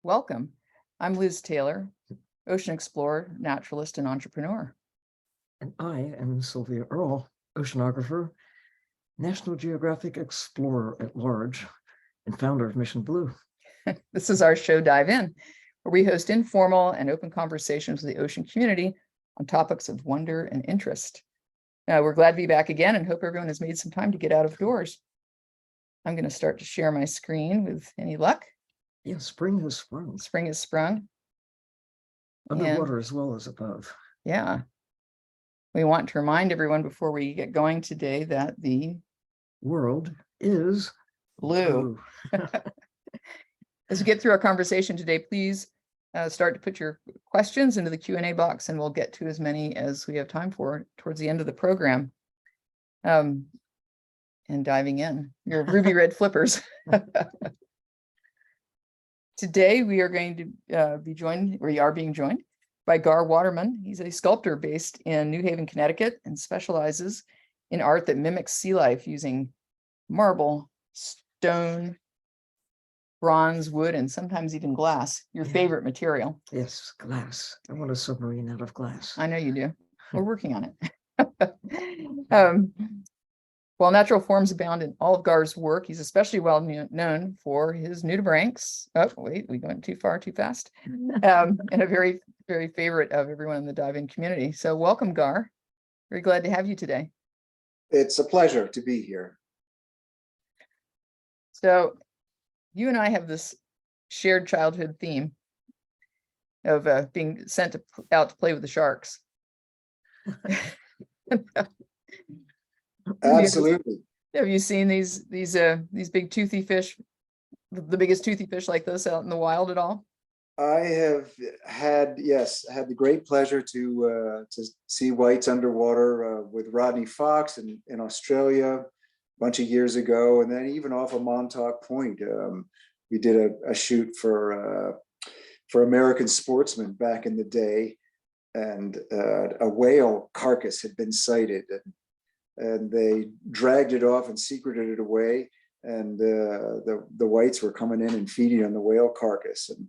Welcome. I'm Liz Taylor, ocean explorer, naturalist, and entrepreneur. And I am Sylvia Earle, oceanographer, National Geographic explorer at large, and founder of Mission Blue. This is our show, Dive In, where we host informal and open conversations with the ocean community on topics of wonder and interest. We're glad to be back again and hope everyone has made some time to get out of doors. I'm going to start to share my screen with any luck. Yeah, spring has sprung. Spring has sprung. Underwater as well as above. Yeah. We want to remind everyone before we get going today that the world is blue. As we get through our conversation today, please start to put your questions into the Q&A box, and we'll get to as many as we have time for towards the end of the program. And diving in, your ruby red flippers. Today, we are going to we are being joined by Gar Waterman. He's a sculptor based in New Haven, Connecticut, and specializes in art that mimics sea life using marble, stone, bronze, wood, and sometimes even glass. Your favorite material. Yes, glass. I want a submarine out of glass. I know you do. We're working on it. While natural forms abound in all of Gar's work, he's especially well known for his nudibranchs. Oh, wait, we went too far, too fast. And a very, very favorite of everyone in the dive-in community. So welcome, Gar. Very glad to have you today. It's a pleasure to be here. So you and I have this shared childhood theme of being sent out to play with the sharks. Absolutely. Have you seen these big toothy fish, the biggest toothy fish like this out in the wild at all? I have had the great pleasure to see whites underwater with Rodney Fox in Australia a bunch of years ago, and then even off of Montauk Point. We did a shoot for American Sportsman back in the day, and a whale carcass had been sighted, and they dragged it off and secreted it away, and the whites were coming in and feeding on the whale carcass, and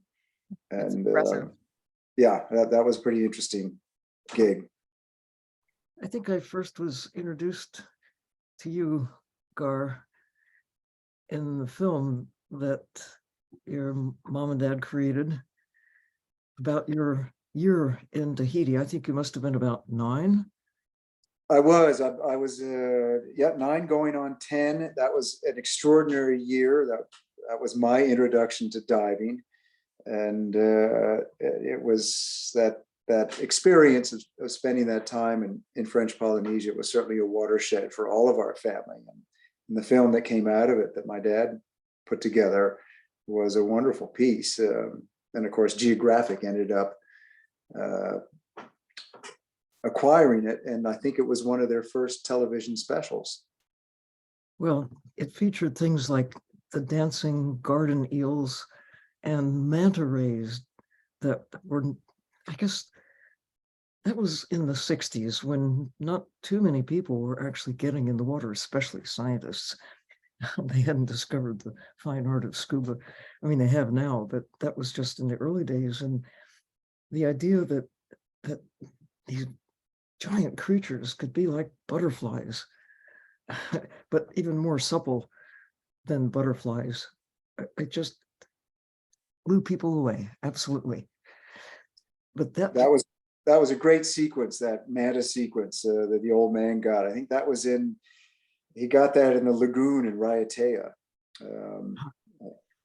yeah, that was a pretty interesting gig. I think I first was introduced to you, Gar, in the film that your mom and dad created about your year in Tahiti. I think you must have been about 9. I was 9 going on 10. That was an extraordinary year. That was my introduction to diving, and it was that experience of spending that time in French Polynesia was certainly a watershed for all of our family. And the film that came out of it that my dad put together was a wonderful piece. And of course, Geographic ended up acquiring it, and I think it was one of their first television specials. Well, it featured things like the dancing garden eels and manta rays that were, I guess, that was in the 60s when not too many people were actually getting in the water, especially scientists. They hadn't discovered the fine art of scuba. I mean, they have now, but that was just in the early days. And the idea that these giant creatures could be like butterflies, but even more supple than butterflies, it just blew people away. Absolutely. But that was a great sequence, that manta sequence that the old man got. I think that was he got that in the lagoon in Raiatea.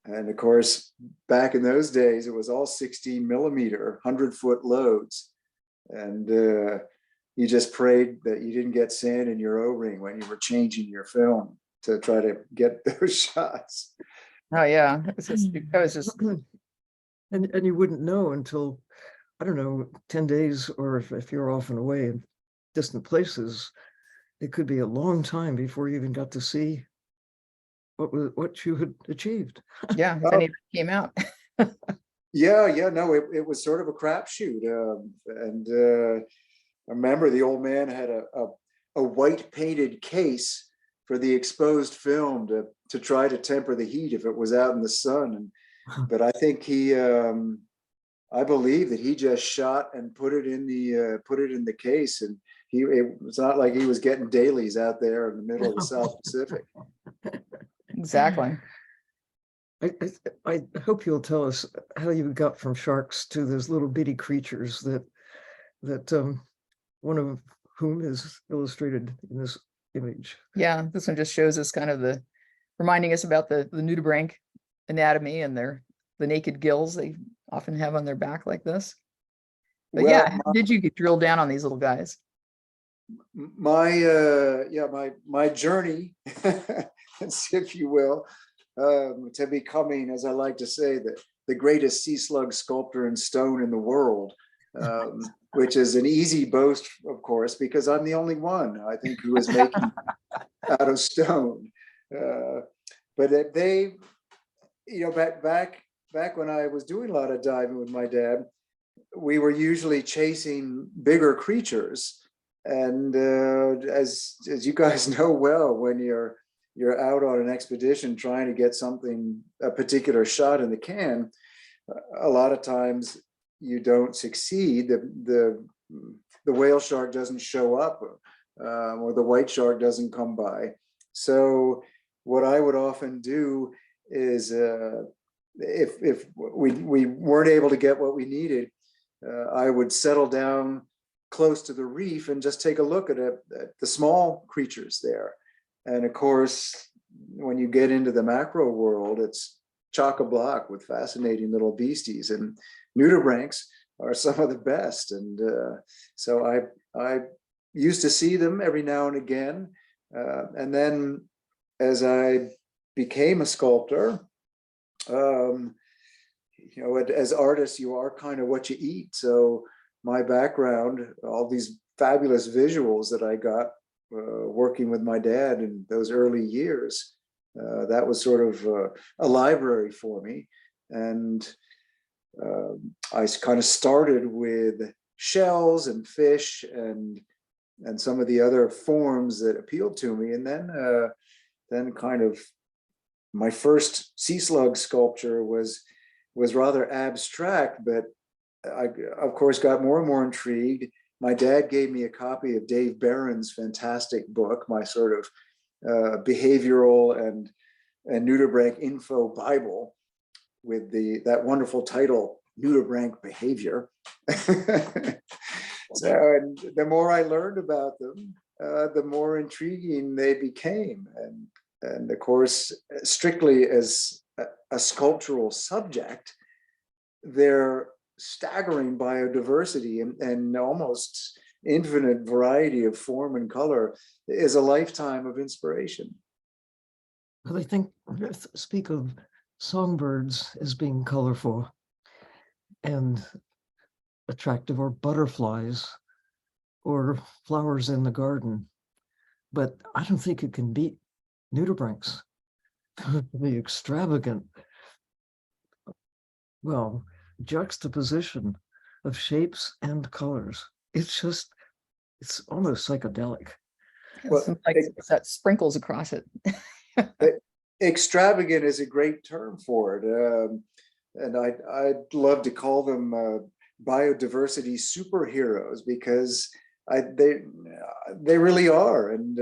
And of course, back in those days, it was all 16 millimeter, 100-foot loads. And you just prayed that you didn't get sand in your O-ring when you were changing your film to try to get those shots. Oh yeah, it was just and you wouldn't know until, I don't know, 10 days, or if you're off and away in distant places, it could be a long time before you even got to see what you had achieved. Yeah, if any of it came out. No, it was sort of a crapshoot. And I remember the old man had a white painted case for the exposed film to try to temper the heat if it was out in the sun. but I think I believe that he just shot and put it in the case, and it was not like he was getting dailies out there in the middle of the South Pacific. Exactly. I hope you'll tell us how you got from sharks to those little bitty creatures that one of whom is illustrated in this image. Yeah, this one just shows us kind of reminding us about the nudibranch anatomy and the naked gills they often have on their back like this. But Well, yeah, how did you get drilled down on these little guys? my journey, if you will, to becoming, as I like to say, the greatest sea slug sculptor in stone in the world, which is an easy boast, of course, because I'm the only one, I think, who is making out of stone. But they, back when I was doing a lot of diving with my dad, we were usually chasing bigger creatures. And as you guys know well, when you're out on an expedition trying to get a particular shot in the can, a lot of times you don't succeed. The whale shark doesn't show up, or the white shark doesn't come by. So what I would often do is, if we weren't able to get what we needed, I would settle down close to the reef and just take a look at the small creatures there. And of course, when you get into the macro world, it's chock-a-block with fascinating little beasties, and nudibranchs are some of the best. And so I used to see them every now and again. And then as I became a sculptor, as artists, you are kind of what you eat. So my background, all these fabulous visuals that I got working with my dad in those early years, that was sort of a library for me. And I kind of started with shells and fish and some of the other forms that appealed to me. And then kind of my first sea slug sculpture was rather abstract, but I, of course, got more and more intrigued. My dad gave me a copy of Dave Barron's fantastic book, my sort of behavioral and nudibranch info Bible, with that wonderful title, Nudibranch Behavior. So, and the more I learned about them, the more intriguing they became. And of course, strictly as a sculptural subject, their staggering biodiversity and almost infinite variety of form and color is a lifetime of inspiration. I think, speak of songbirds as being colorful and attractive, or butterflies or flowers in the garden, but I don't think it can beat nudibranchs. The extravagant, well, juxtaposition of shapes and colors. It's almost psychedelic. Well, Some, like that sprinkles across it. Extravagant is a great term for it. And I'd love to call them biodiversity superheroes, because they really are. And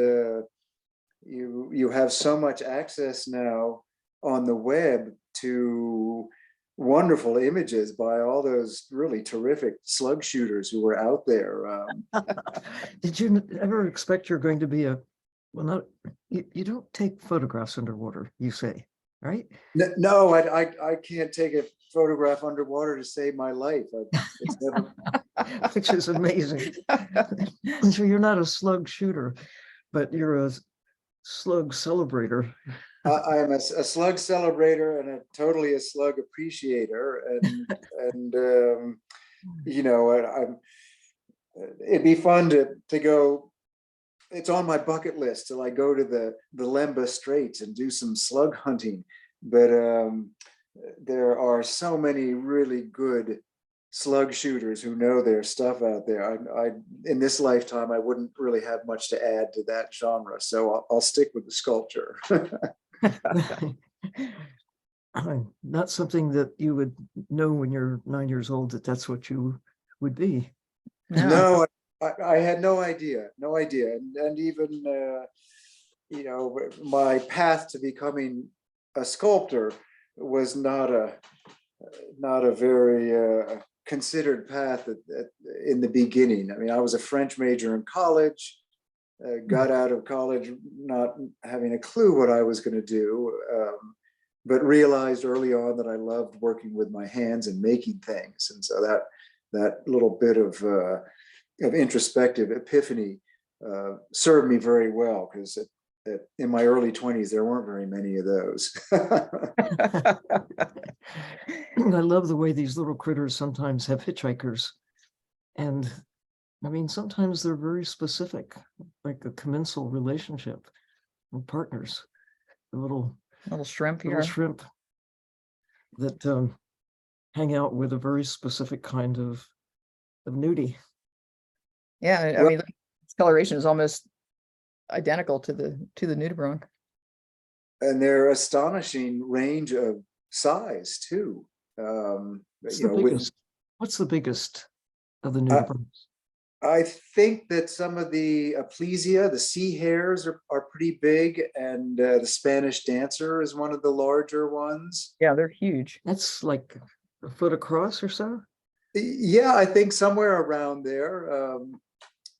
you have so much access now on the web to wonderful images by all those really terrific slug shooters who were out there. Did you ever expect you're going to be you don't take photographs underwater, you say, right? No, I can't take a photograph underwater to save my life. It's never... Which is amazing. So you're not a slug shooter, but you're a slug celebrator. I am a slug celebrator and totally a slug appreciator, and it'd be fun to go. It's on my bucket list till I go to the Lemba Straits and do some slug hunting. But there are so many really good slug shooters who know their stuff out there. In this lifetime, I wouldn't really have much to add to that genre, so I'll stick with the sculpture. not something that you would know when you're 9 years old that that's what you would be. No, No, I had no idea, and even my path to becoming a sculptor was not a very considered path in the beginning. I mean, I was a French major in college, got out of college not having a clue what I was going to do, but realized early on that I loved working with my hands and making things. And so that little bit of introspective epiphany served me very well, because in my early 20s, there weren't very many of those. I love the way these little critters sometimes have hitchhikers. And I mean, sometimes they're very specific, like a commensal relationship and partners. The little shrimp little here. shrimp that hang out with a very specific kind of nudie. Yeah, I Well- mean, its coloration is almost identical to the nudibranch. And their astonishing range of size too. What's You the know, with, biggest? What's the biggest of the nudibranchs? I think that some of the Aplysia, the sea hares, are pretty big, and the Spanish dancer is one of the larger ones. Yeah, they're huge. That's like a foot across or so. Yeah, I think somewhere around there.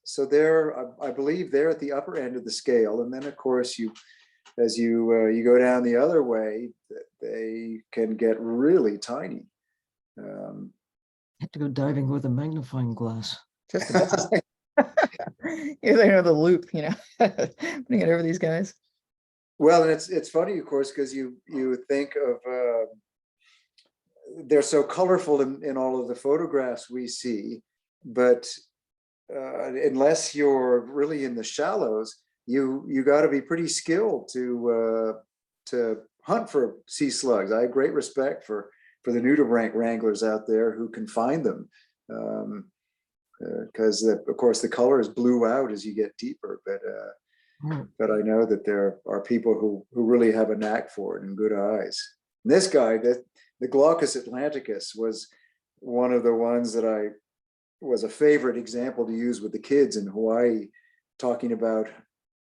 So I believe they're at the upper end of the scale, and then of course as you go down the other way, they can get really tiny. Have to go diving with a magnifying glass. Just the best. Yeah, they know the loop, putting it over these guys. Well, and it's funny, of course, because you think of they're so colorful in all of the photographs we see, but unless you're really in the shallows, you got to be pretty skilled to hunt for sea slugs. I have great respect for the nudibranch wranglers out there who can find them, because of course the colors blue out as you get deeper. But I know that there are people who really have a knack for it and good eyes. And this guy, the Glaucus atlanticus, was one of the ones that was a favorite example to use with the kids in Hawaii, talking about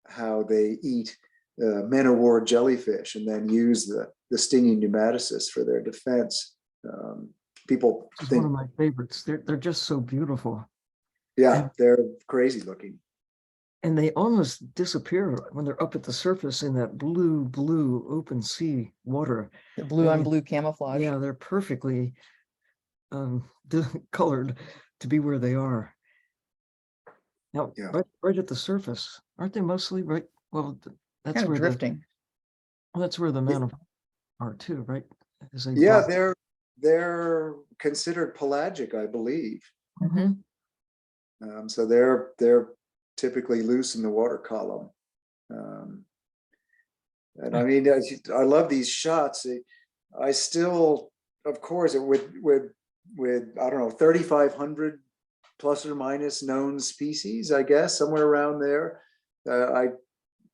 how they eat men of war jellyfish and then use the stinging nematocysts for their defense. People It's think, one of my favorites. They're just so beautiful. yeah, they're crazy looking. And they almost disappear when they're up at the surface in that blue open sea water. The blue on And blue camouflage. Yeah, they're perfectly colored to be where they are. Now, Yeah. right at the surface, aren't they mostly right? Well, that's Kind of where drifting. that's where the man are too, right? Yeah, they're considered pelagic, I believe. Mhm. So they're typically loose in the water column. And I mean, I love these shots. I still, of course, with I don't know, 3,500 plus or minus known species, I guess, somewhere around there. I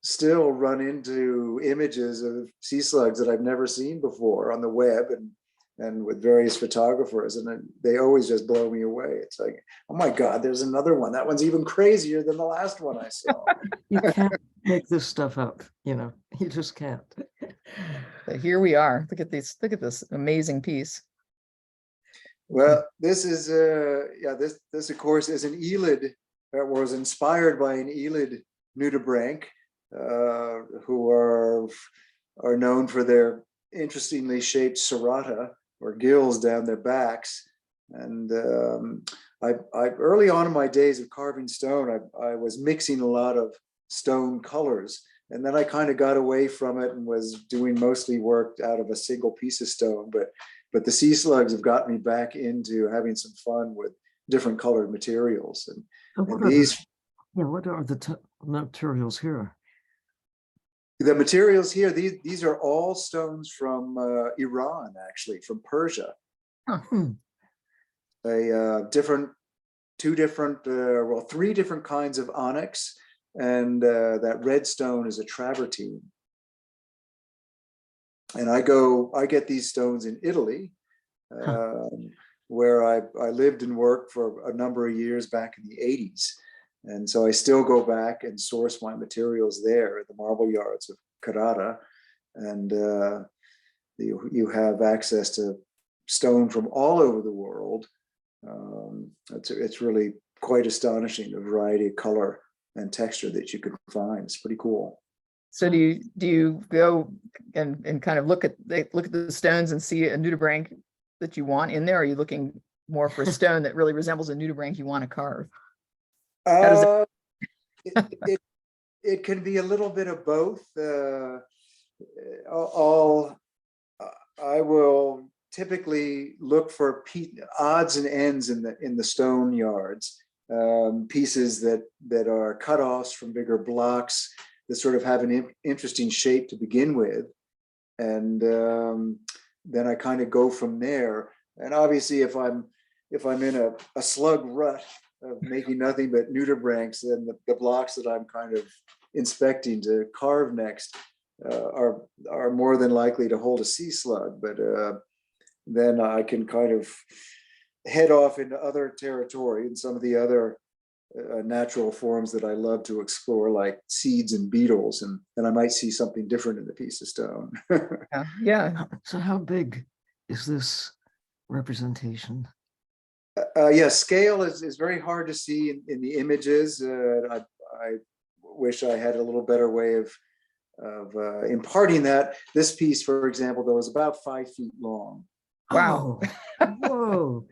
still run into images of sea slugs that I've never seen before on the web and with various photographers, and they always just blow me away. It's like, oh my God, there's another one. That one's even crazier than the last one I saw. You can't make this stuff up, you just can't. But here we are. Look at this amazing piece. Well, this is this of course is an elid that was inspired by an elid nudibranch, who are known for their interestingly shaped serrata or gills down their backs. And I early on in my days of carving stone, I was mixing a lot of stone colors, and then I kind of got away from it and was doing mostly work out of a single piece of stone. But the sea slugs have got me back into having some fun with different colored materials. So And these, what are the materials here? the materials here, these are all stones from Iran, actually, from Persia. Three different kinds of onyx, and that red stone is a travertine. And I get these stones in Italy, Huh. where I lived and worked for a number of years back in the 80s. And so I still go back and source my materials there at the marble yards of Carrara. And you have access to stone from all over the world. It's really quite astonishing, the variety of color and texture that you can find. It's pretty cool. So do you go and kind of look at the stones and see a nudibranch that you want in there? Or are you looking more for a stone that really resembles a nudibranch you want to carve? How does it? It can be a little bit of both. I'll I will typically look for odds and ends in the stone yards, pieces that are cutoffs from bigger blocks that sort of have an interesting shape to begin with, and then I kind of go from there. And obviously, if I'm in a slug rut of making nothing but nudibranchs, then the blocks that I'm kind of inspecting to carve next are more than likely to hold a sea slug. But then I can kind of head off into other territory and some of the other natural forms that I love to explore, like seeds and beetles, and I might see something different in the piece of stone. Yeah. So how big is this representation? Yeah, scale is very hard to see in the images. I wish I had a little better way of imparting that. This piece, for example, though, is about 5 feet long. Wow. Oh,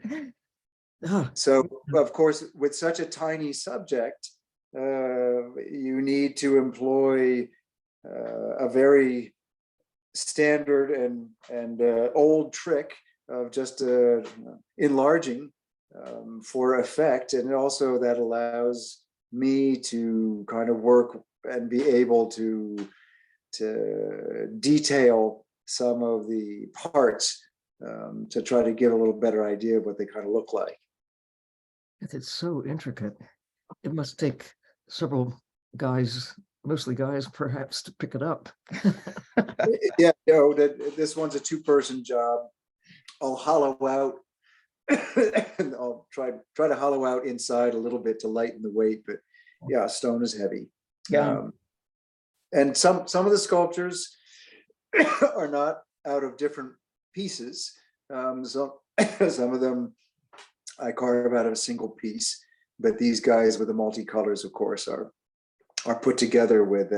whoa. So, of course, with such a tiny subject, you need to employ a very standard and old trick of just enlarging for effect. And also that allows me to kind of work and be able to detail some of the parts to try to give a little better idea of what they kind of look like. It's so intricate. It must take several guys, mostly guys, perhaps, to pick it up. Yeah, this one's a 2-person job. I'll hollow out and I'll try to hollow out inside a little bit to lighten the weight, but yeah, stone is heavy. Yeah. And some of the sculptures are not out of different pieces. So some of them I carve out of a single piece, but these guys with the multicolors, of course, are put together with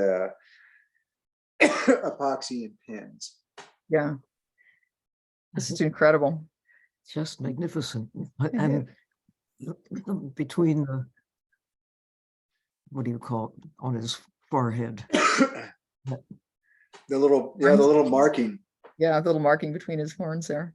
epoxy and pins. Yeah. This is incredible. Just magnificent. And between the, what do you call it, on his forehead? The little marking. Yeah, a little marking between his horns there.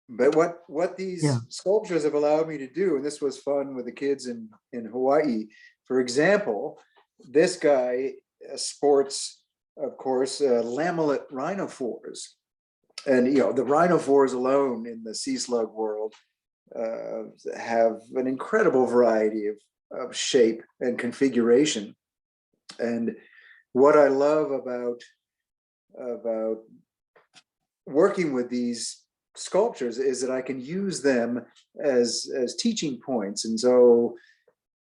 But what these sculptures have allowed me to do, and this was fun with the kids in Hawaii, for example, this guy sports, of course, lamellate rhinophores. And the rhinophores alone in the sea slug world have an incredible variety of shape and configuration. And what I love about working with these sculptures is that I can use them as teaching points. And so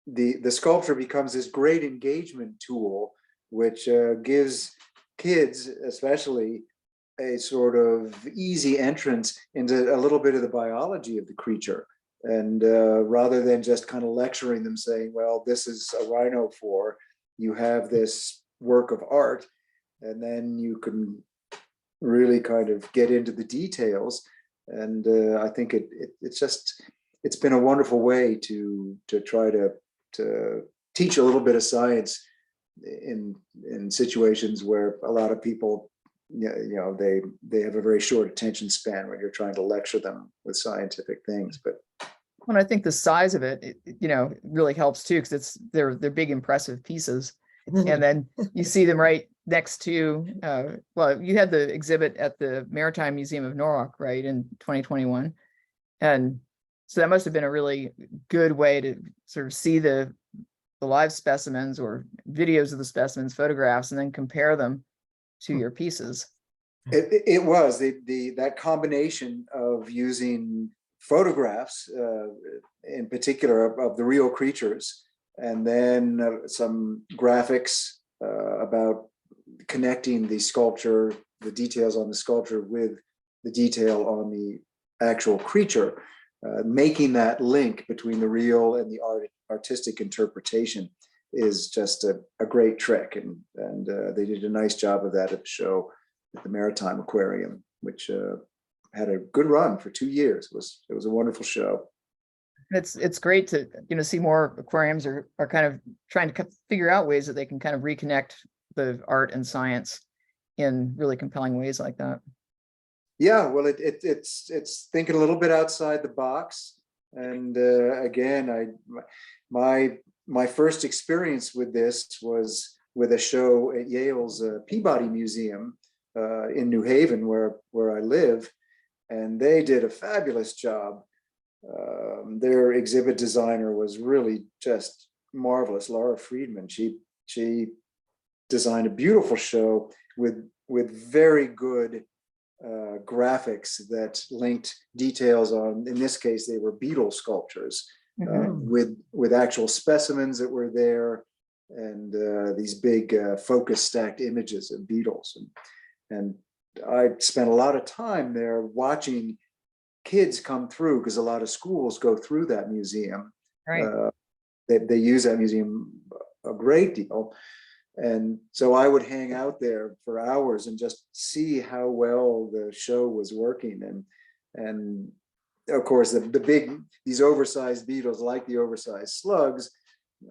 the sculpture becomes this great engagement tool, which gives kids especially a sort of easy entrance into a little bit of the biology of the creature. And rather than just kind of lecturing them saying, well, this is a rhinophore, you have this work of art, and then you can really kind of get into the details. And I think it's been a wonderful way to try to teach a little bit of science in situations where a lot of people, they have a very short attention span when you're trying to lecture them with scientific things. But when I think the size of it, really helps too, because they're big, impressive pieces. And then you see them right next to, well, you had the exhibit at the Maritime Museum of Norwalk, right, in 2021. And so that must have been a really good way to sort of see the live specimens or videos of the specimens, photographs, and then compare them to your pieces. It was that combination of using photographs, in particular of the real creatures, and then some graphics about connecting the sculpture, the details on the sculpture with the detail on the actual creature, making that link between the real and the artistic interpretation is just a great trick, and they did a nice job of that at the show at the Maritime Aquarium, which had a good run for 2 years. It was a wonderful show. It's great to see more aquariums are kind of trying to figure out ways that they can kind of reconnect the art and science in really compelling ways like that. Yeah, well, it's thinking a little bit outside the box, and again, my first experience with this was with a show at Yale's Peabody Museum in New Haven, where I live, and they did a fabulous job. Their exhibit designer was really just marvelous, Laura Friedman. She designed a beautiful show with very good graphics that linked details on, in this case, they were beetle sculptures, with actual specimens that were there, and these big focus stacked images of beetles. And I spent a lot of time there watching kids come through, because a lot of schools go through that museum. Right. They use that museum a great deal. And so I would hang out there for hours and just see how well the show was working. And of course, these oversized beetles, like the oversized slugs,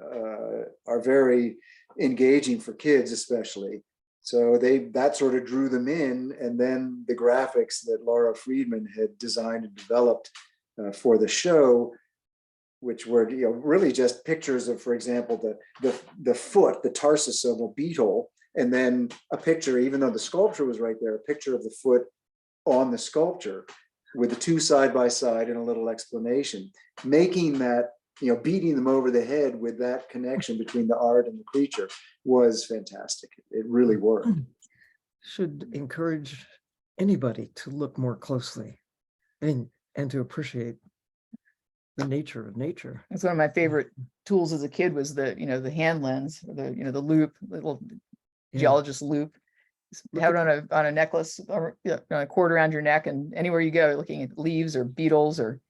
are very engaging for kids, especially. So that sort of drew them in. And then the graphics that Laura Friedman had designed and developed for the show, which were really just pictures of, for example, the foot, the tarsus of a beetle, and then a picture, even though the sculpture was right there, a picture of the foot on the sculpture with the two side by side and a little explanation, making that, beating them over the head with that connection between the art and the creature was fantastic. It really worked. Should encourage anybody to look more closely and to appreciate the nature of nature. That's one of my favorite tools as a kid, was the hand lens, the loop, little geologist loop. Have it on a necklace, or on a cord around your neck, and anywhere you go, looking at leaves or beetles or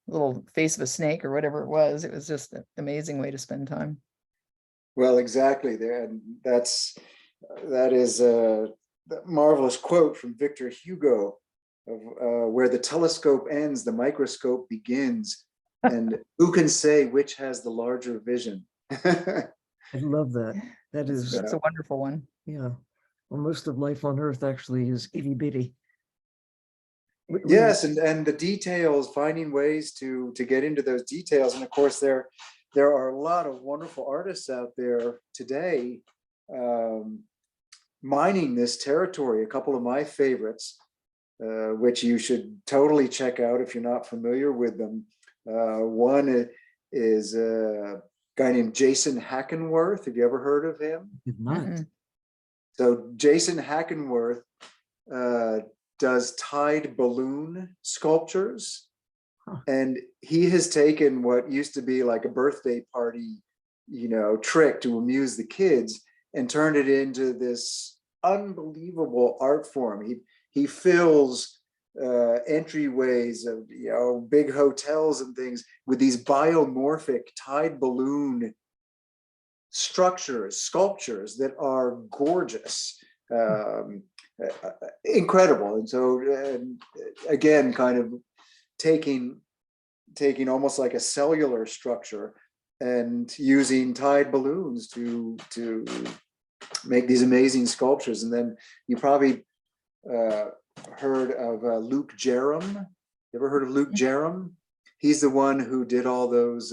little face of a snake or whatever it was. It was just an amazing way to spend time. Well, exactly. That is a marvelous quote from Victor Hugo of where the telescope ends, the microscope begins, and who can say which has the larger vision? I love that. That's a wonderful one. Yeah. Well, most of life on Earth actually is itty bitty. Yes, and the details, finding ways to get into those details. And of course, there are a lot of wonderful artists out there today mining this territory. A couple of my favorites, which you should totally check out if you're not familiar with them. One is a guy named Jason Hackenworth. Have you ever heard of him? Did not. So Jason Hackenworth does tide balloon sculptures, and he has taken what used to be like a birthday party, trick to amuse the kids, and turned it into this unbelievable art form. He fills entryways of big hotels and things with these biomorphic tide balloon sculptures that are gorgeous, incredible. And so again, kind of taking almost like a cellular structure and using tide balloons to make these amazing sculptures. And then you probably heard of Luke Jerram. You ever heard of Luke Jerram? He's the one who did all those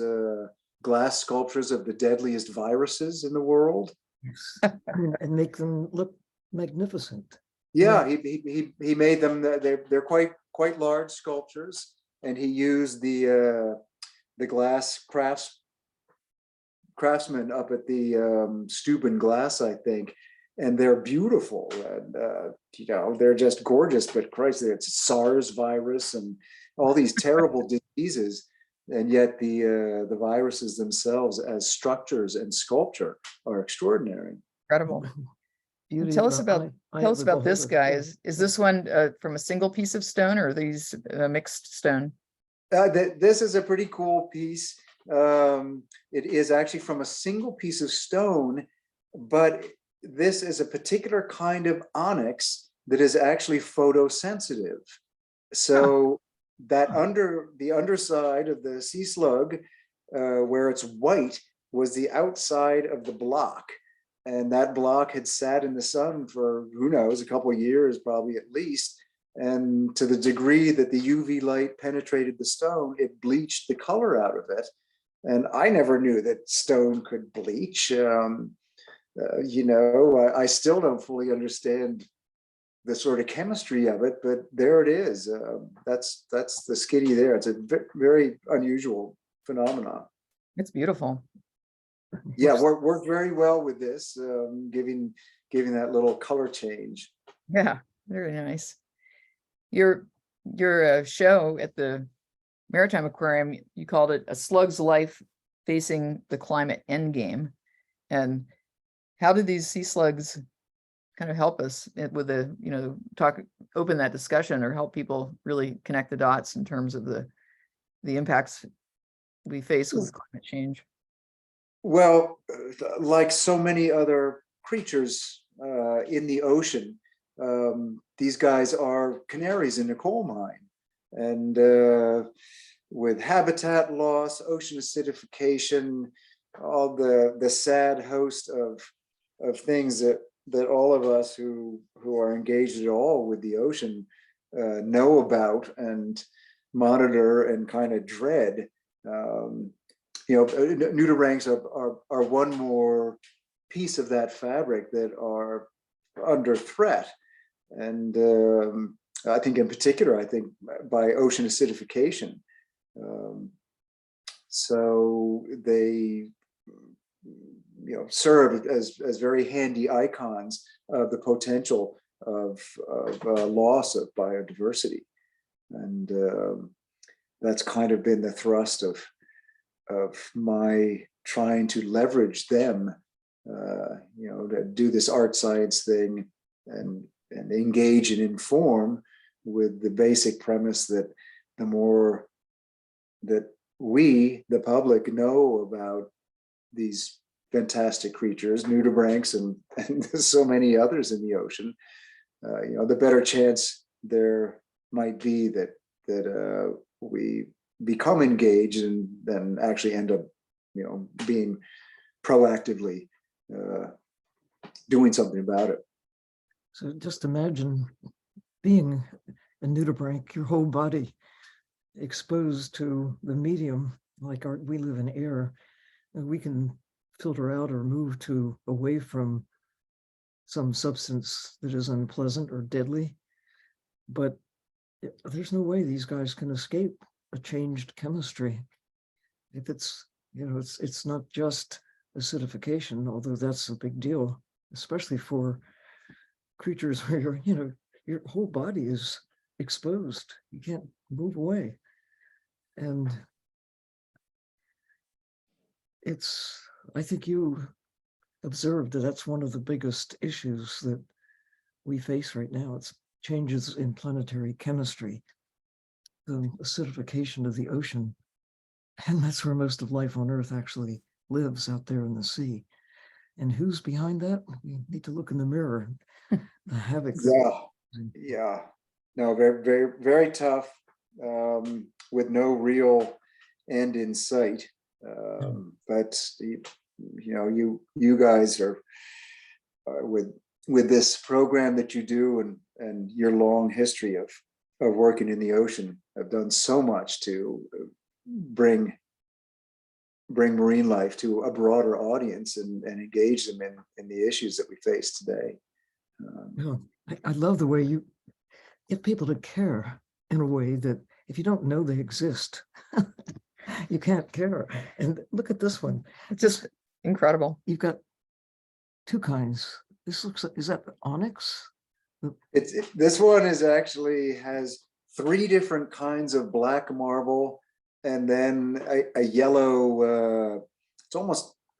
glass sculptures of the deadliest viruses in the world. Yes. And make them look magnificent. Yeah, he made them. They're quite large sculptures, and he used the glass craftsman up at the Steuben Glass, I think, and they're beautiful, and you know, they're just gorgeous. But Christ, it's SARS virus and all these terrible diseases, and yet the viruses themselves as structures and sculpture are extraordinary. Incredible. Beauty Tell of us the about eye tell of us the about this beholder. guy. Yeah. Is this one from a single piece of stone, or are these mixed stone? This is a pretty cool piece. It is actually from a single piece of stone, but this is a particular kind of onyx that is actually photosensitive. So that the underside of the sea slug, where it's white, was the outside of the block. And that block had sat in the sun for, who knows, a couple of years, probably at least. And to the degree that the UV light penetrated the stone, it bleached the color out of it. And I never knew that stone could bleach. You know, I still don't fully understand the sort of chemistry of it, but there it is. That's the skinny there. It's a very unusual phenomenon. It's beautiful. Yeah, worked very well with this, giving that little color change. Yeah, very nice. Your show at the Maritime Aquarium, you called it A Slug's Life Facing the Climate Endgame. And how did these sea slugs kind of help us with the, you know, open that discussion, or help people really connect the dots in terms of the impacts we face with climate change? Well, like so many other creatures in the ocean, these guys are canaries in a coal mine. And with habitat loss, ocean acidification, all the sad host of things that all of us who are engaged at all with the ocean know about and monitor and kind of dread. You know, nudibranchs are one more piece of that fabric that are under threat. And I think in particular, I think by ocean acidification. So they, you know, serve as very handy icons of the potential of loss of biodiversity. And that's kind of been the thrust of my trying to leverage them, you know, to do this art science thing and engage and inform with the basic premise that the more that we, the public, know about these fantastic creatures, nudibranchs and so many others in the ocean, you know, the better chance there might be that we become engaged and then actually end up, you know, being proactively doing something about it. So just imagine being a nudibranch, your whole body exposed to the medium, like we live in air, and we can filter out or move away from some substance that is unpleasant or deadly. But there's no way these guys can escape a changed chemistry. If it's, you know, it's not just acidification, although that's a big deal, especially for creatures where you know, your whole body is exposed. You can't move away. And I think you observed that that's one of the biggest issues that we face right now. It's changes in planetary chemistry, the acidification of the ocean. And that's where most of life on Earth actually lives, out there in the sea. And who's behind that? We need to look in the mirror. The havoc. Yeah. No, very, very, very tough, with no real end in sight. But you know, you guys are with this program that you do and your long history of working in the ocean have done so much to bring marine life to a broader audience and engage them in the issues that we face today. I love the way you get people to care in a way that if you don't know they exist, you can't care. And look at this one. It's just incredible. You've got two kinds this looks like, is that onyx? This one is actually has 3 different kinds of black marble, and then a yellow,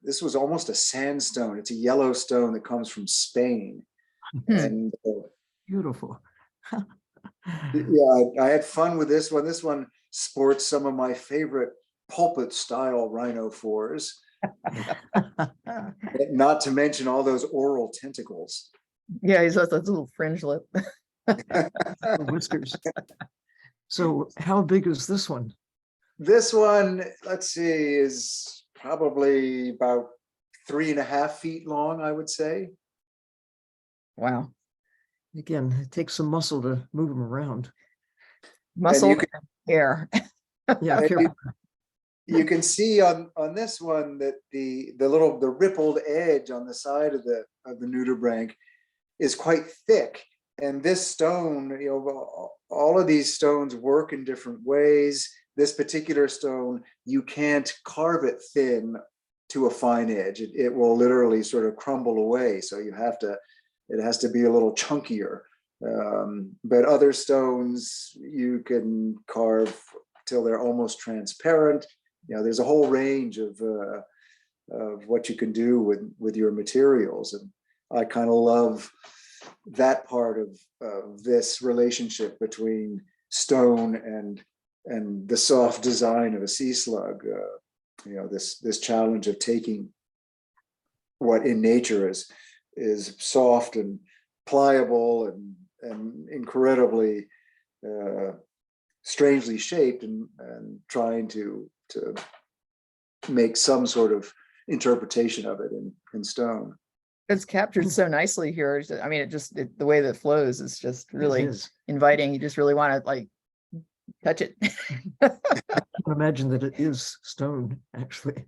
this was almost a sandstone. It's a yellow stone that comes from Spain. And Beautiful. yeah, I had fun with this one. This one sports some of my favorite pulpit style rhinophores, not to mention all those oral tentacles. Yeah, he's got that little fringe lip. The whiskers. So how big is this one? This one, let's see, is probably about 3.5 feet long, I would say. Wow. Again, it takes some muscle to move them around. Muscle you can- and hair. Yeah, And careful. you can see on this one that the rippled edge on the side of the nudibranch is quite thick. And this stone, all of these stones work in different ways. This particular stone, you can't carve it thin to a fine edge. It will literally sort of crumble away. So it has to be a little chunkier. But other stones you can carve till they're almost transparent. There's a whole range of what you can do with your materials. And I kind of love that part of this relationship between stone and the soft design of a sea slug. This challenge of taking what in nature is soft and pliable and incredibly strangely shaped, and trying to make some sort of interpretation of it in stone. It's captured so nicely here. I mean, the way that it flows is just really inviting. You just really want to like touch it. I can imagine that it is stone, actually.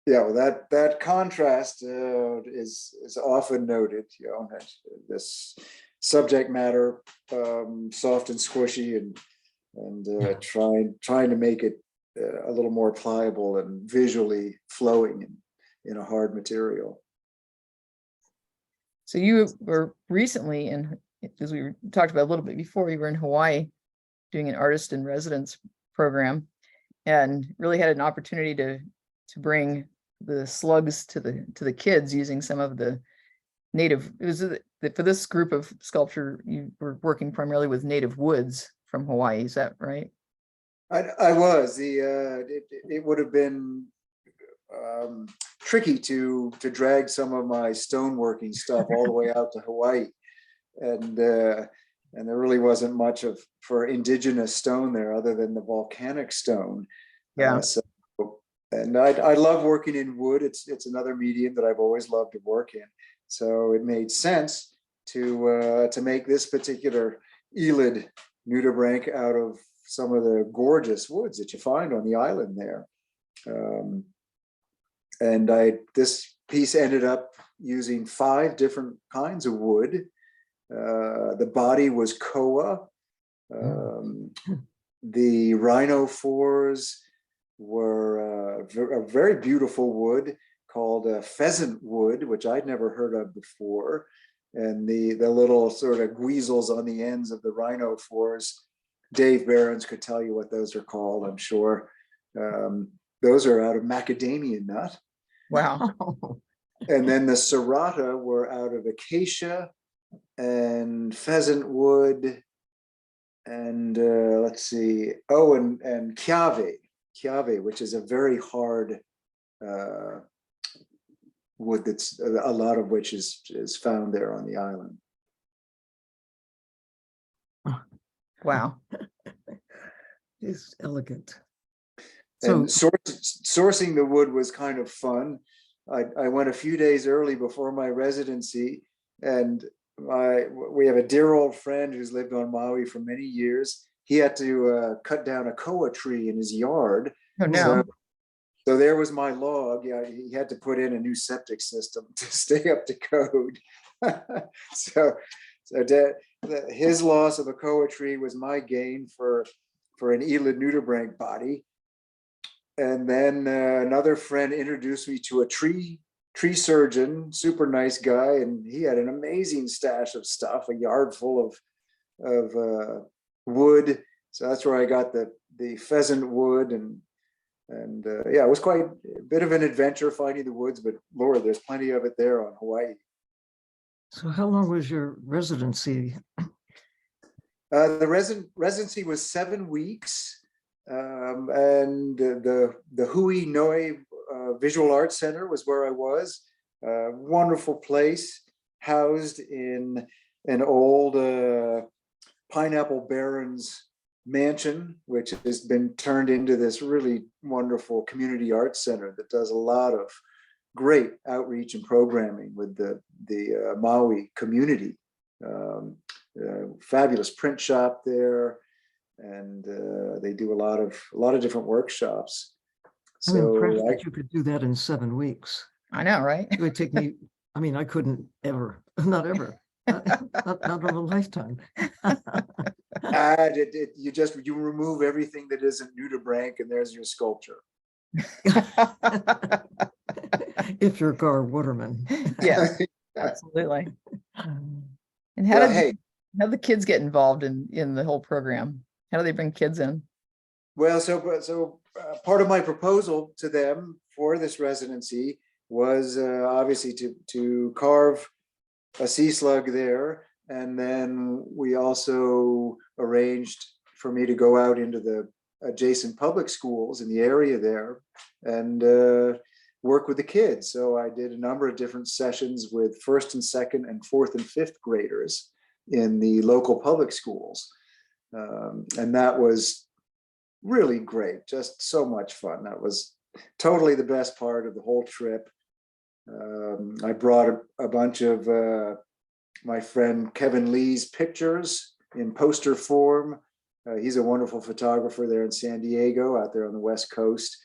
Yeah, well, that contrast is often noted. This subject matter, soft and squishy, and trying to make it a little more pliable and visually flowing in a hard material. So you were recently as we talked about a little bit before, you were in Hawaii doing an artist in residence program, and really had an opportunity to bring the slugs to the kids using some of the native. For this group of sculpture, you were working primarily with native woods from Hawaii. Is that right? I was. It would have been tricky to drag some of my stoneworking stuff all the way out to Hawaii, and there really wasn't much for indigenous stone there other than the volcanic stone. Yeah. And I love working in wood. It's another medium that I've always loved to work in. So it made sense to make this particular Elid nudibranch out of some of the gorgeous woods that you find on the island there. And this piece ended up using 5 different kinds of wood. The body was koa. The rhinophores were a very beautiful wood called pheasant wood, which I'd never heard of before. And the little sort of guizels on the ends of the rhinophores, Dave Behrens could tell you what those are called, I'm sure. Those are out of macadamia nut. Wow. And then the serrata were out of acacia and pheasant wood, and let's see, and chiave, which is a very hard wood that's a lot of which is found there on the island. Wow. It's elegant. And sourcing the wood was kind of fun. I went a few days early before my residency, and we have a dear old friend who's lived on Maui for many years. He had to cut down a koa tree in his yard. Oh no. So there was my log. Yeah, he had to put in a new septic system to stay up to code. so his loss of a koa tree was my gain for an Elid nudibranch body. And then another friend introduced me to a tree tree surgeon, super nice guy, and he had an amazing stash of stuff, a yard full of wood. So that's where I got the pheasant wood, and yeah, it was quite a bit of an adventure finding the woods, but Lord, there's plenty of it there on Hawaii. So how long was your residency? The residency was 7 weeks, and the Hui Noi Visual Arts Center was where I was. Wonderful place, housed in an old Pineapple Barons mansion, which has been turned into this really wonderful community arts center that does a lot of great outreach and programming with the Maui community. Fabulous print shop there, and they do a lot of different workshops. I'm So impressed that you could do that in 7 weeks. I know, right? It would take me, I mean, I couldn't ever, not ever, not over a lifetime. you remove everything that isn't Nudibranch, and there's your sculpture. If you're Gar Waterman. Yeah, absolutely. And how Well, did hey, how the kids get involved in the whole program? How do they bring kids in? well, so part of my proposal to them for this residency was obviously to carve a sea slug there, and then we also arranged for me to go out into the adjacent public schools in the area there and work with the kids. So I did a number of different sessions with 1st and 2nd and 4th and 5th graders in the local public schools, and that was really great, just so much fun. That was totally the best part of the whole trip. I brought a bunch of my friend Kevin Lee's pictures in poster form. He's a wonderful photographer there in San Diego, out there on the West Coast.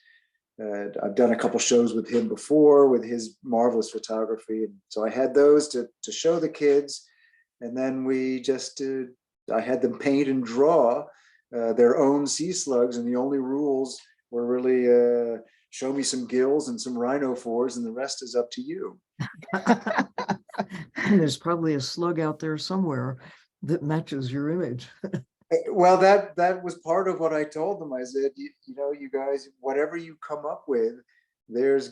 I've done a couple shows with him before with his marvelous photography. And so I had those to show the kids. And then I had them paint and draw their own sea slugs. And the only rules were really show me some gills and some rhinophores, and the rest is up to you. And there's probably a slug out there somewhere that matches your image. Well, that was part of what I told them. I said, you guys, whatever you come up with, there's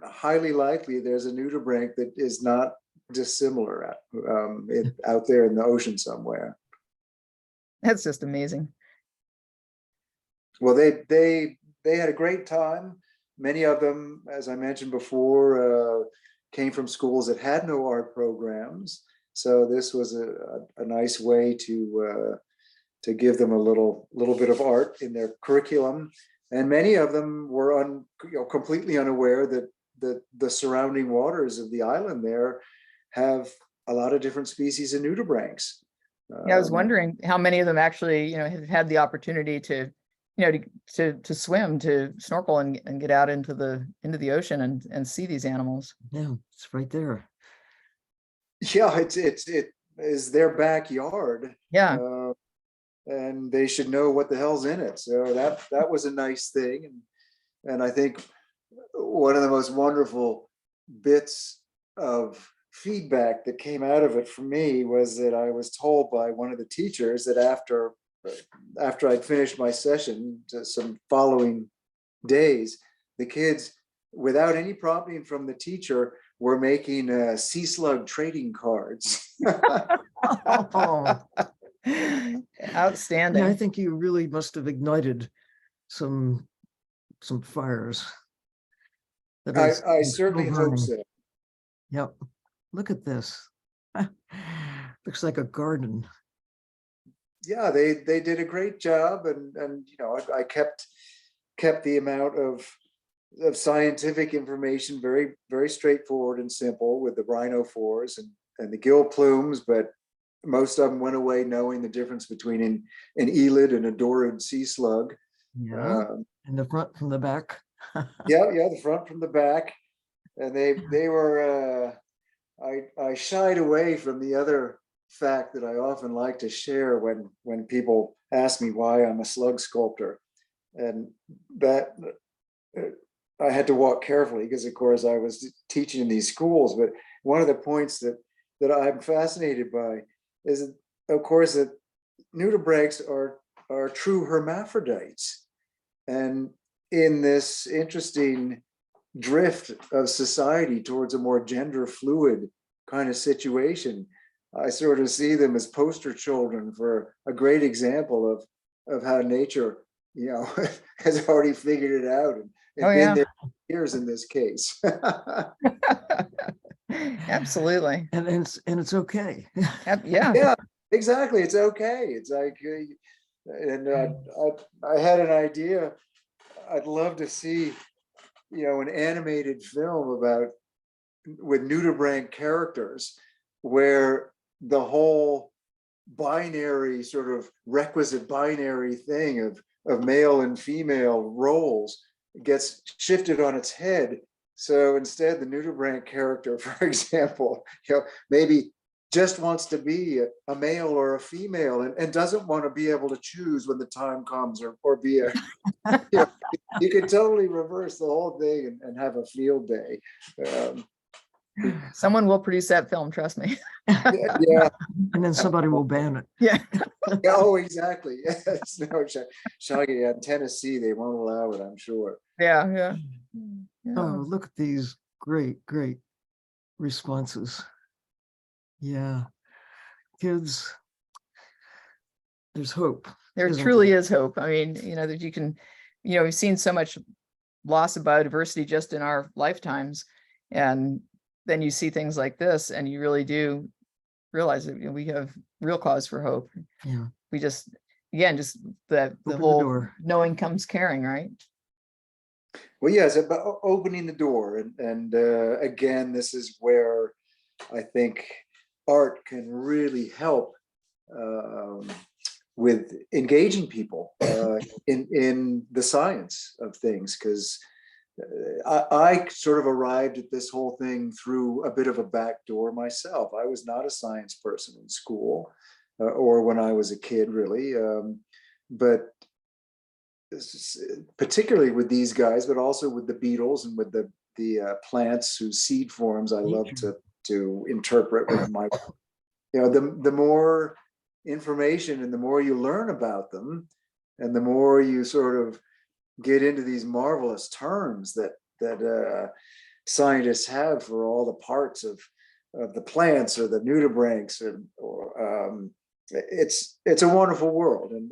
highly likely there's a Nudibranch that is not dissimilar out there in the ocean somewhere. That's just amazing. Well, they had a great time. Many of them, as I mentioned before, came from schools that had no art programs. So this was a nice way to give them a little bit of art in their curriculum. And many of them were completely unaware that the surrounding waters of the island there have a lot of different species of nudibranchs. Yeah, I was wondering how many of them actually, have had the opportunity to swim, to snorkel and get out into the ocean and see these animals. Yeah, it's right there. Yeah, it is their backyard. Yeah. And they should know what the hell's in it. So that was a nice thing. And I think one of the most wonderful bits of feedback that came out of it for me was that I was told by one of the teachers that after I'd finished my session, some following days, the kids, without any prompting from the teacher, were making sea slug trading cards. Oh. Outstanding. Yeah, I think you really must have ignited some fires. I certainly hope so. Yep. Look at this. Looks like a garden. Yeah, they did a great job, and I kept the amount of scientific information very, very straightforward and simple with the rhinophores and the gill plumes, but most of them went away knowing the difference between an elid and a dorid sea slug. Yeah. And the front from the back. Yeah, the front from the back. And they were I shied away from the other fact that I often like to share when people ask me why I'm a slug sculptor. And that I had to walk carefully because, of course, I was teaching in these schools. But one of the points that I'm fascinated by is, of course, that nudibranchs are true hermaphrodites. And in this interesting drift of society towards a more gender fluid kind of situation, I sort of see them as poster children for a great example of how nature, has already figured it out and Oh, been yeah. there for years in this case. Absolutely. And it's okay. Yeah. Yeah, exactly. It's okay. It's like, and I had an idea. I'd love to see, an animated film with nudibranch characters, where the whole binary sort of requisite binary thing of male and female roles gets shifted on its head. So instead, the nudibranch character, for example, maybe just wants to be a male or a female, and doesn't want to be able to choose when the time comes, or be a, you could totally reverse the whole thing and have a field day. Someone will produce that film, trust me. Yeah. And then somebody will ban it. Yeah. Oh, exactly. Yes. No, Shaggy, in Tennessee, they won't allow it, I'm sure. Yeah. Yeah. Oh, look at these great responses. Yeah. Kids, there's hope. There isn't truly there? is hope. I mean, that you can, we've seen so much loss of biodiversity just in our lifetimes. And then you see things like this, and you really do realize that we have real cause for hope. Yeah. We just, again, just the Open the whole door. knowing comes caring, right? Well, yes, about opening the door. And again, this is where I think art can really help with engaging people in the science of things, because I sort of arrived at this whole thing through a bit of a back door myself. I was not a science person in school or when I was a kid, really. But particularly with these guys, but also with the beetles and with the plants whose seed forms I love to interpret with my, the more information and the more you learn about them, and the more you sort of get into these marvelous terms that scientists have for all the parts of the plants or the nudibranchs, or it's a wonderful world, and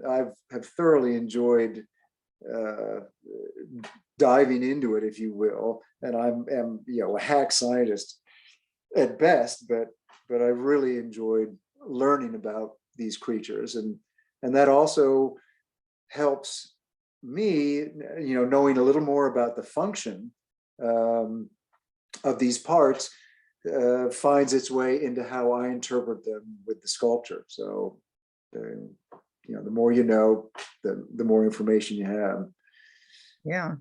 have thoroughly enjoyed diving into it, if you will. And I'm a hack scientist at best, but I really enjoyed learning about these creatures, and that also helps me, knowing a little more about the function of these parts finds its way into how I interpret them with the sculpture. So, the more you know, the more information you have. Yeah.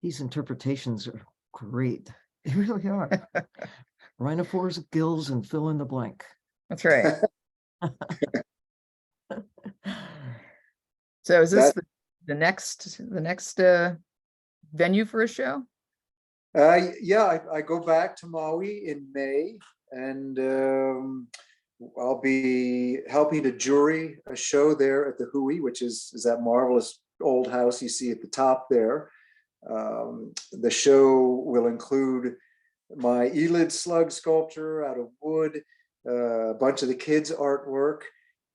These interpretations are great. They really are. Rhinophores, gills, and fill in the blank. That's right. So is this the next venue for a show? Yeah, I go back to Maui in May, and I'll be helping to jury a show there at the Hui, which is that marvelous old house you see at the top there. The show will include my Elid slug sculpture out of wood, a bunch of the kids' artwork,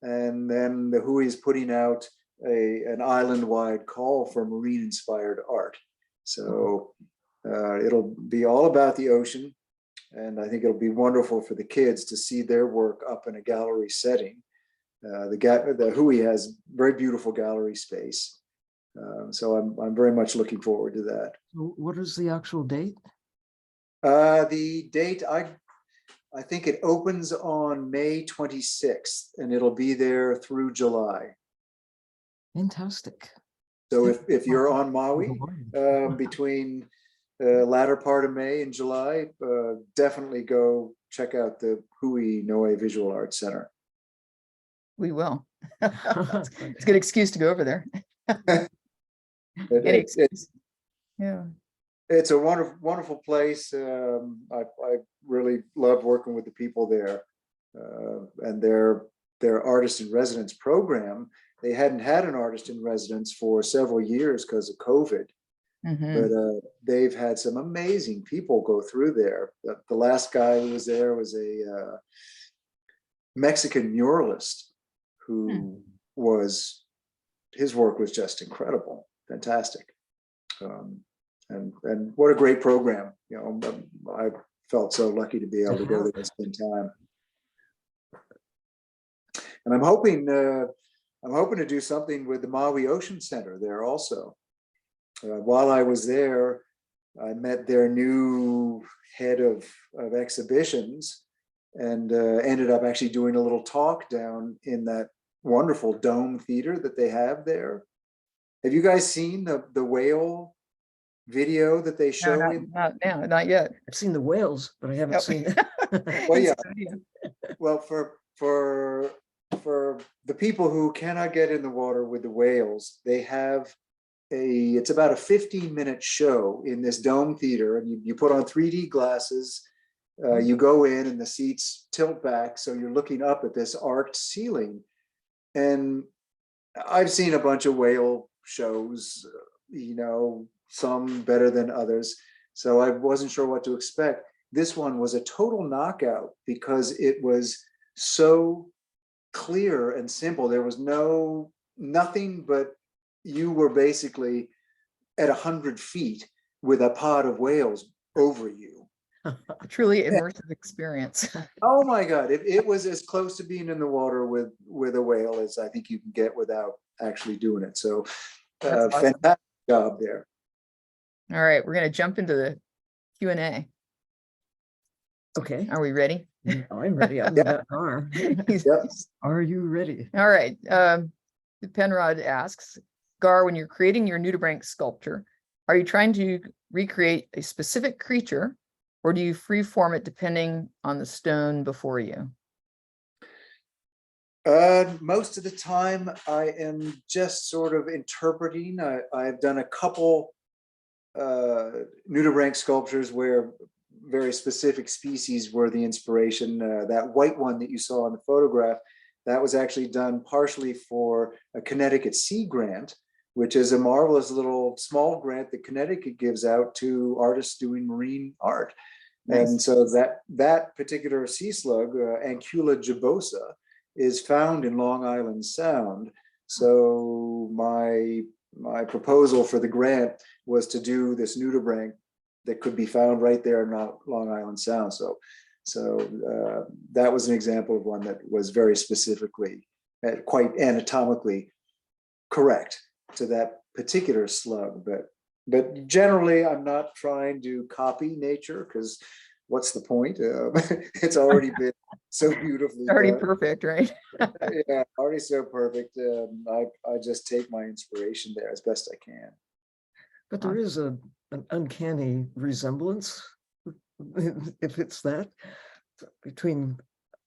and then the Hui is putting out an island-wide call for marine-inspired art. So it'll be all about the ocean, and I think it'll be wonderful for the kids to see their work up in a gallery setting. The Hui has very beautiful gallery space, so I'm very much looking forward to that. What is the actual date? The date, I think it opens on May 26th, and it'll be there through July. Fantastic. So if you're on Maui between latter part of May and July, definitely go check out the Hui Noe Visual Arts Center. We will. It's a good excuse to go over there. Any excuse. Yeah. It's a wonderful, wonderful place. I really love working with the people there, and their artist in residence program. They hadn't had an artist in residence for several years because of COVID, but they've had some amazing people go through there. The last guy who was there was a Mexican muralist who was, his work was just incredible, fantastic. And what a great program. You know, I felt so lucky to be able to go there and spend time. And I'm hoping to do something with the Maui Ocean Center there also. While I was there, I met their new head of exhibitions, and ended up actually doing a little talk down in that wonderful dome theater that they have there. Have you guys seen the whale video that they show? Not yet. I've seen the whales, but I haven't seen it. Well, yeah. Well, for the people who cannot get in the water with the whales, they have it's about a 15-minute show in this dome theater, and you put on 3D glasses. You go in and the seats tilt back, so you're looking up at this arced ceiling. And I've seen a bunch of whale shows, you know, some better than others, so I wasn't sure what to expect. This one was a total knockout because it was so clear and simple. There was nothing, but you were basically at 100 feet with a pod of whales over you. A truly immersive experience. Oh my God, it was as close to being in the water with a whale as I think you can get without actually doing it. So That's awesome. fantastic job there. All right, we're going to jump into the Q&A. Okay. Are we ready? I'm ready. I'm in that car. Yep. Are you ready? All right. Penrod asks, Gar, when you're creating your Nudibranch sculpture, are you trying to recreate a specific creature, or do you freeform it depending on the stone before you? Most of the time I am just sort of interpreting. I've done a couple Nudibranch sculptures where very specific species were the inspiration. That white one that you saw in the photograph, that was actually done partially for a Connecticut Sea Grant, which is a marvelous little small grant that Connecticut gives out to artists doing marine art. Nice. And so that particular sea slug, Ancula gibosa, is found in Long Island Sound. So my proposal for the grant was to do this nudibranch that could be found right there in Long Island Sound. So that was an example of one that was very specifically, quite anatomically correct to that particular slug. But generally, I'm not trying to copy nature, because what's the point? It's already been so beautifully already done. Perfect, right? Yeah, already so perfect. I just take my inspiration there as best I can. But there is an uncanny resemblance, if it's that, between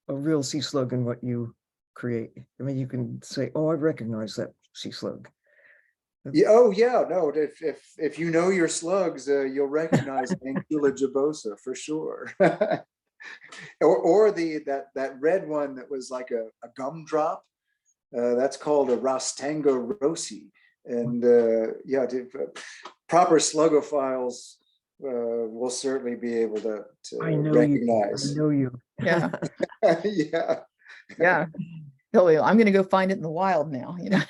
a real sea slug and what you create. I mean, you can say, "Oh, I recognize that sea slug." Yeah. Oh, yeah. No. If you know your slugs, you'll recognize Ancula gibosa for sure. or that red one that was like a gumdrop. That's called a Rostanga rossi. And yeah, proper slugophiles will certainly be able to recognize. I know you. Yeah. Yeah. Yeah. I'm going to go find it in the wild now, you know.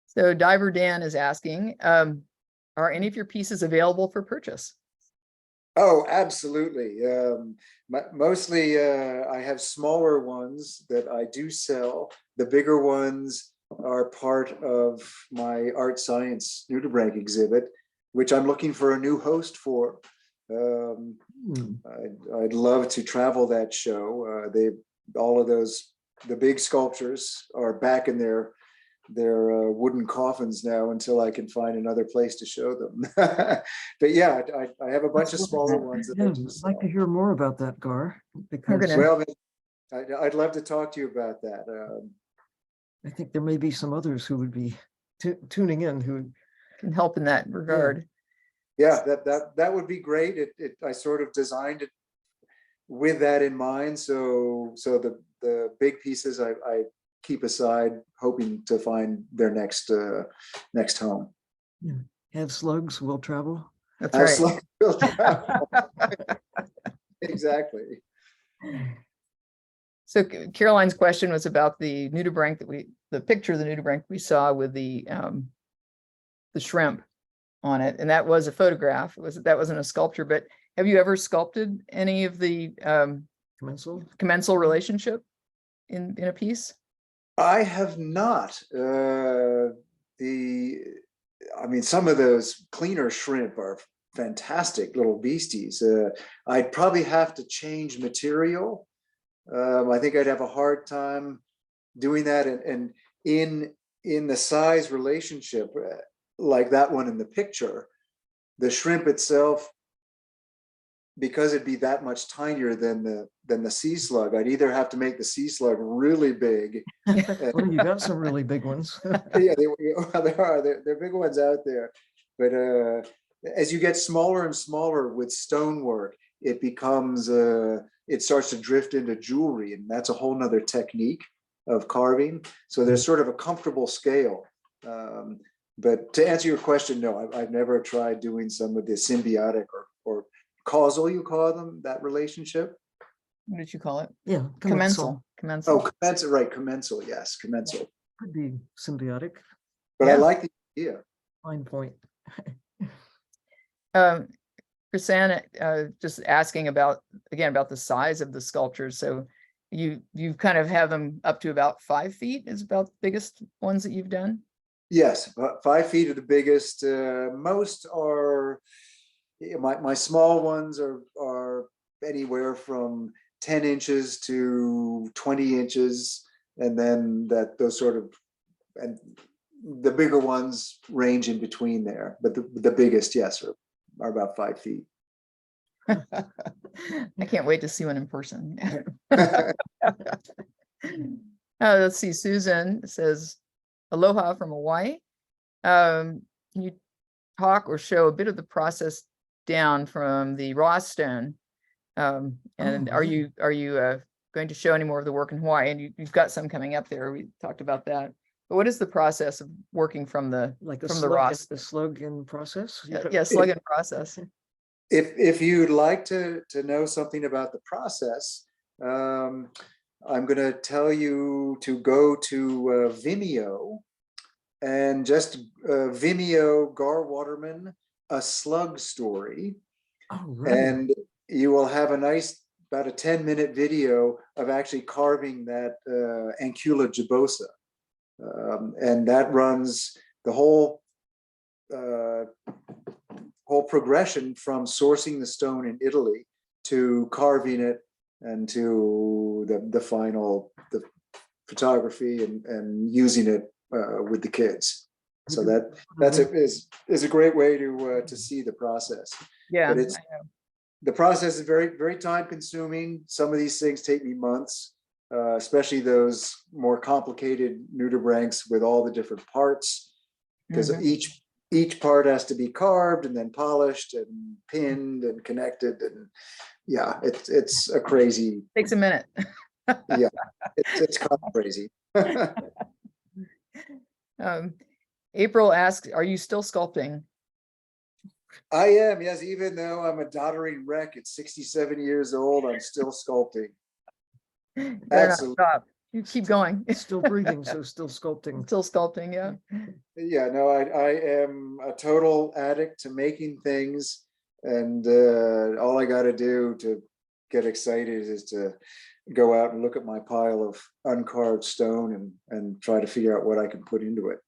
So Diver Dan is asking, are any of your pieces available for purchase? Oh, absolutely. Mostly I have smaller ones that I do sell. The bigger ones are part of my art science Nudibranch exhibit, which I'm looking for a new host for. I'd love to travel that show. All of those, the big sculptures are back in their wooden coffins now until I can find another place to show them. But yeah, I have a bunch of smaller ones that I do sell. I'd like to hear more about that, Gar. Because well, I'd love to talk to you about that. I think there may be some others who would be tuning in who can help in that regard. Yeah, that would be great. I sort of designed it with that in mind. So the big pieces I keep aside, hoping to find their next home. Yeah. Have slugs will travel. That's As right. Exactly. So Caroline's question was about the nudibranch the picture of the nudibranch we saw with the shrimp on it, and that was a photograph. That wasn't a sculpture, but have you ever sculpted any of the commensal relationship in a piece? I have not. I mean, some of those cleaner shrimp are fantastic little beasties. I'd probably have to change material. I think I'd have a hard time doing that, and in the size relationship, like that one in the picture, the shrimp itself, because it'd be that much tinier than the sea slug, I'd either have to make the sea slug really big. Well, you got some really big ones. Yeah, they're big ones out there. But as you get smaller and smaller with stonework, it becomes it starts to drift into jewelry, and that's a whole nother technique of carving. So there's sort of a comfortable scale. But to answer your question, no, I've never tried doing some of the symbiotic or causal, you call them, that relationship. What did you call it? Yeah, Commensal. Oh, commensal, right, commensal, yes, commensal. Could be symbiotic. But Yeah. I like the idea. Fine point. Chrisanne, just asking about the size of the sculptures. So you kind of have them up to about 5 feet is about the biggest ones that you've done. Yes, 5 feet are the biggest. Most are, my small ones are anywhere from 10 inches to 20 inches. And then those sort of, and the bigger ones range in between there. But the biggest, yes, are about 5 feet. I can't wait to see one in person. Let's see, Susan says, aloha from Hawaii. Can you talk or show a bit of the process down from the raw stone? And are you going to show any more of the work in Hawaii? And you've got some coming up there. We talked about that. But what is the process of working from the raw? The slug in process? Yeah, slug in process. If you'd like to know something about the process, I'm going to tell you to go to Vimeo and just Vimeo Gar Waterman, A Slug Story. Oh, right. And you will have about a 10-minute video of actually carving that Ancula gibosa. And that runs the whole progression from sourcing the stone in Italy to carving it and to the final photography and using it with the kids. So that's a great way to see the process. Yeah, but the process is very, very time consuming. Some of these things take me months, especially those more complicated nudibranchs with all the different parts, because each part has to be carved and then polished and pinned and connected. And yeah, it's a crazy. Takes a minute. Yeah, it's kind of crazy. April asks, are you still sculpting? I am, yes. Even though I'm a doddering wreck at 67 years old, I'm still sculpting. Absolutely. Stop. You keep going. Still breathing, so still sculpting. Still sculpting, yeah. Yeah, no, I am a total addict to making things, and all I got to do to get excited is to go out and look at my pile of uncarved stone and try to figure out what I can put into it.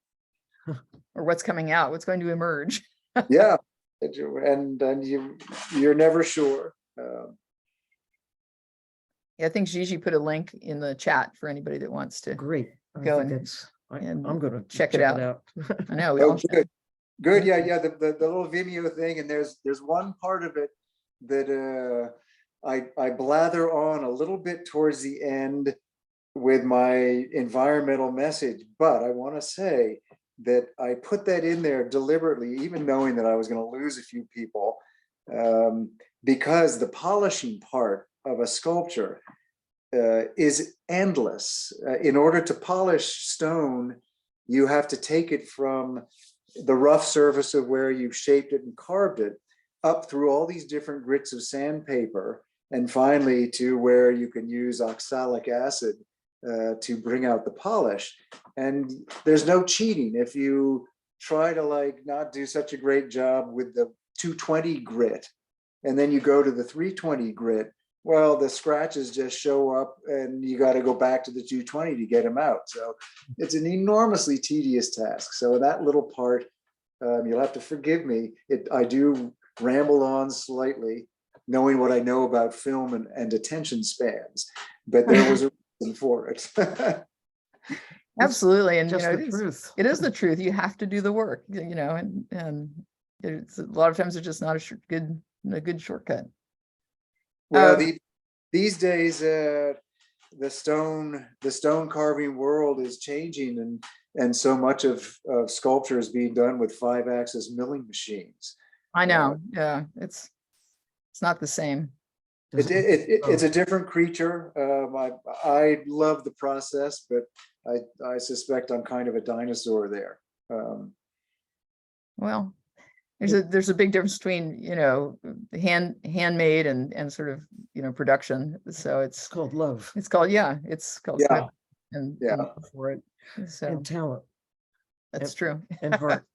Or what's coming out, what's going to emerge. Yeah, and you're never sure. Yeah, I think Gigi put a link in the chat for anybody that wants to Great. go I'm going to check it out. I know. We Oh, all good. Good. Yeah. The little Vimeo thing. And there's one part of it that I blather on a little bit towards the end with my environmental message. But I want to say that I put that in there deliberately, even knowing that I was going to lose a few people, because the polishing part of a sculpture is endless. In order to polish stone, you have to take it from the rough surface of where you've shaped it and carved it up through all these different grits of sandpaper, and finally to where you can use oxalic acid to bring out the polish. And there's no cheating. If you try to like not do such a great job with the 220 grit, and then you go to the 320 grit, well, the scratches just show up and you got to go back to the 220 to get them out. So it's an enormously tedious task. So that little part, you'll have to forgive me. I do ramble on slightly, knowing what I know about film and attention spans, but there was a reason for it. Absolutely. And, Just you know, the truth. it is the truth. You have to do the work, you know, and it's a lot of times it's just not a good shortcut. Well, these days, the stone carving world is changing, and so much of sculpture is being done with 5-axis milling machines. I know. Yeah, it's not the same. It's a different creature. I love the process, but I suspect I'm kind of a dinosaur there. Well, there's a big difference between, you know, handmade and sort of, you know, production. So It's called love it's called Yeah. and Yeah. love for it. So and talent that's true. and heart.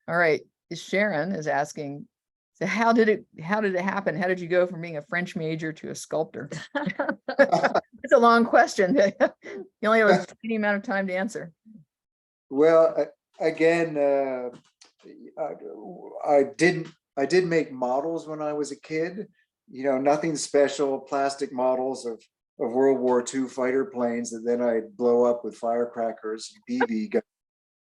All right. Sharon is asking, so how did it happen? How did you go from being a French major to a sculptor? It's a long question. You only have a tiny amount of time to answer. Well, again, I did make models when I was a kid. You know, nothing special, plastic models of World War II fighter planes that then I'd blow up with firecrackers and BB guns.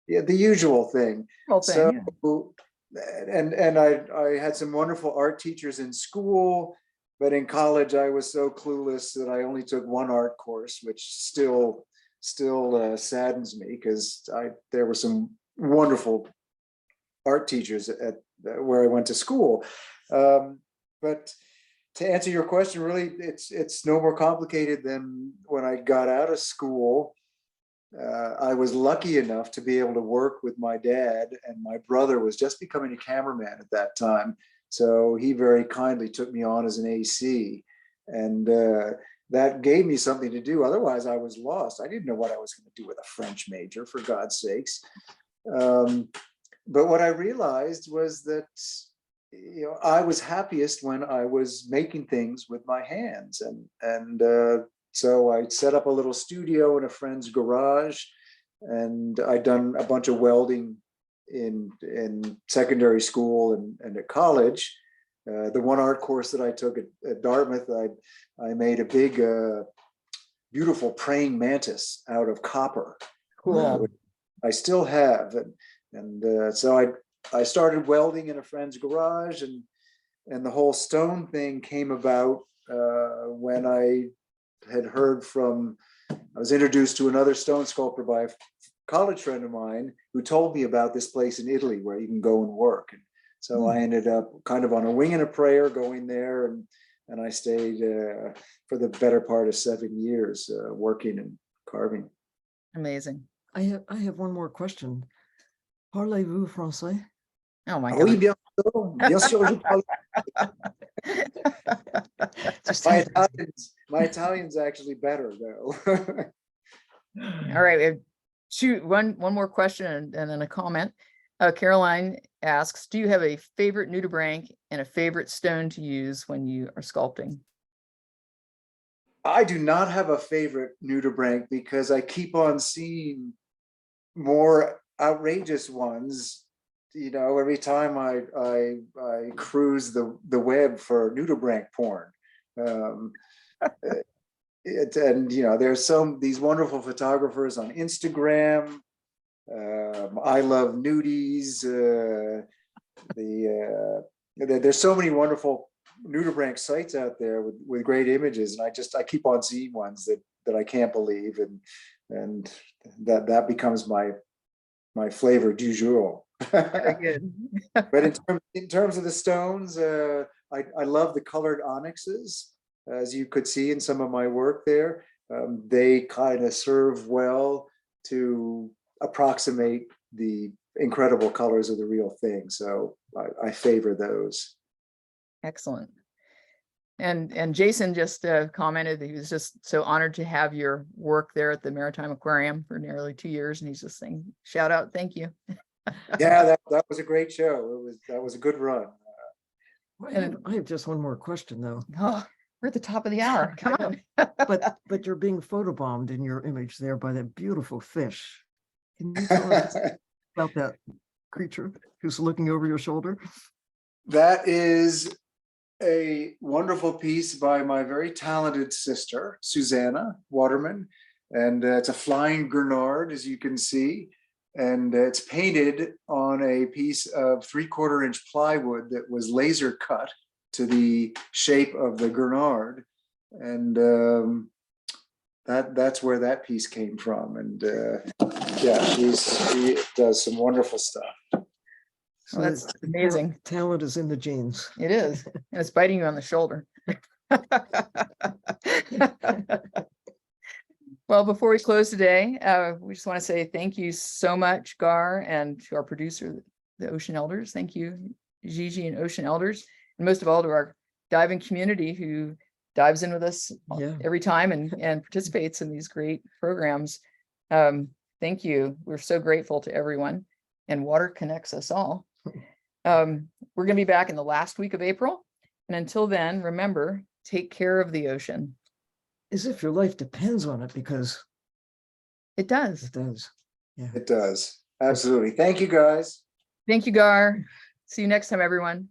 Yeah, the usual thing. Whole thing, So, and I had some wonderful art teachers in school, but in college I was so clueless that I only took one art course, which still saddens me, because there were some wonderful art teachers at where I went to school. But to answer your question, really, it's no more complicated than when I got out of school. I was lucky enough to be able to work with my dad, and my brother was just becoming a cameraman at that time. So he very kindly took me on as an AC, and that gave me something to do. Otherwise, I was lost. I didn't know what I was going to do with a French major, for God's sakes. But what I realized was that, you know, I was happiest when I was making things with my hands, and so I set up a little studio in a friend's garage, and I'd done a bunch of welding in secondary school and at college. The one art course that I took at Dartmouth, I made a big, beautiful praying mantis out of copper. Cool. I still have, and so I started welding in a friend's garage, and the whole stone thing came about when I had heard I was introduced to another stone sculptor by a college friend of mine who told me about this place in Italy where you can go and work. And so I ended up kind of on a wing and a prayer going there, and I stayed for the better part of 7 years working and carving. Amazing. I have one more question. Parlez-vous français? Oh my Ah oui, God. bien sûr, je parle. My Italian's actually better though. All right. We have one more question and then a comment. Caroline asks, do you have a favorite nudibranch and a favorite stone to use when you are sculpting? I do not have a favorite nudibranch because I keep on seeing more outrageous ones. You know, every time I cruise the web for nudibranch porn. And you know, there's these wonderful photographers on Instagram. I love nudies. There's so many wonderful nudibranch sites out there with great images, and I keep on seeing ones that I can't believe, and that becomes my my flavor du jour. Very good. But in terms of the stones, I love the colored onyxes, as you could see in some of my work there. They kind of serve well to approximate the incredible colors of the real thing. So I favor those. Excellent. And Jason just commented that he was just so honored to have your work there at the Maritime Aquarium for nearly 2 years. And he's just saying, shout out, thank you. Yeah, that was a great show. That was a good run. I have just one more question though. Oh, we're at the top of the hour. Come on. But you're being photobombed in your image there by that beautiful fish. Can you tell us about that creature who's looking over your shoulder? That is a wonderful piece by my very talented sister, Susanna Waterman. And it's a flying gurnard, as you can see. And it's painted on a piece of 3/4 inch plywood that was laser cut to the shape of the gurnard. And that's where that piece came from. And yeah, she does some wonderful stuff. So Well, that's the amazing. Talent is in the genes. It is. And it's biting you on the shoulder. Well, before we close today, we just want to say thank you so much, Gar, and to our producer, the Ocean Elders. Thank you, Gigi and Ocean Elders. And most of all to our diving community who dives in with us every time and participates in these great programs. Thank you. We're so grateful to everyone, and water connects us all. We're going to be back in the last week of April. And until then, remember, take care of the ocean. As if your life depends on it, because It does. it does. Yeah. It does. Absolutely. Thank you, guys. Thank you, Gar. See you next time, everyone.